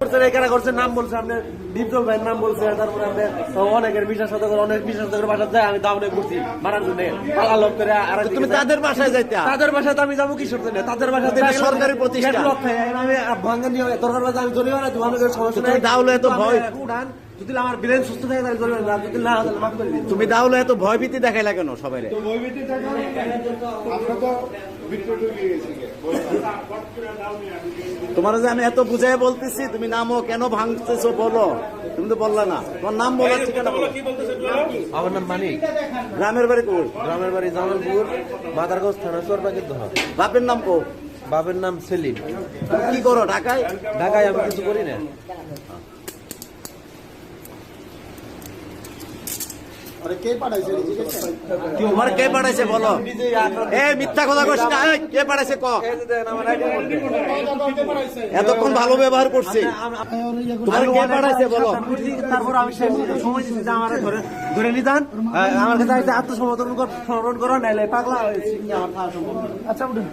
নাম বলছে আপনি দীপজল ভাইয়ের নাম বলছে, তারপরে আপনি অনেকের বিশ্বাস অনেক বিশ্বাস বাসা যায়, আমি দাম ঘুরছি মারার জন্য। তুমি তাদের বাসায় যাইতে, তাদের বাসায় আমি যাবো কিশোর জন্য, তাদের বাসায় সরকারি প্রতিষ্ঠান আমি ভাঙ্গা নিয়ে দরকার বাজে আমি জরিমানা দেবো, আমাদের সমস্যা নেই। দাউলে এত ভয় উঠান, যদি আমার ব্রেন সুস্থ থাকে তাহলে জরিমানা, যদি না তাহলে মাফ করে দিন। তুমি দাউলে এত ভয় ভীতি দেখাইলা কেন সবাই? তোমার যে আমি এত বুঝাই বলতেছি, তুমি নামও কেন ভাঙতেছো বলো, তুমি তো বললা না। তোমার নাম বলার ঠিকানা বলো। আমার নাম মানিক, গ্রামের বাড়ি কোন? গ্রামের বাড়ি জামালপুর, মাদারগঞ্জ থানা, চরপাকির দহ। বাপের নাম কো? বাপের নাম সেলিম। কি করো ঢাকায়? ঢাকায় আমি কিছু করি না। তোমার কে পাঠাইছে বলো? এ মিথ্যা কথা কইছ না, কে পাঠাইছে ক? এতক্ষণ ভালো ব্যবহার করছি, তোমার কে পাঠাইছে বলো? তারপর আমি সময় দিচ্ছি যে আমার ধরে নিতাম, আমার কাছে আত্মসমর্পণ করো, নাইলে পাগলা হয়েছি আমার খাওয়া সম্ভব। আচ্ছা উঠুন।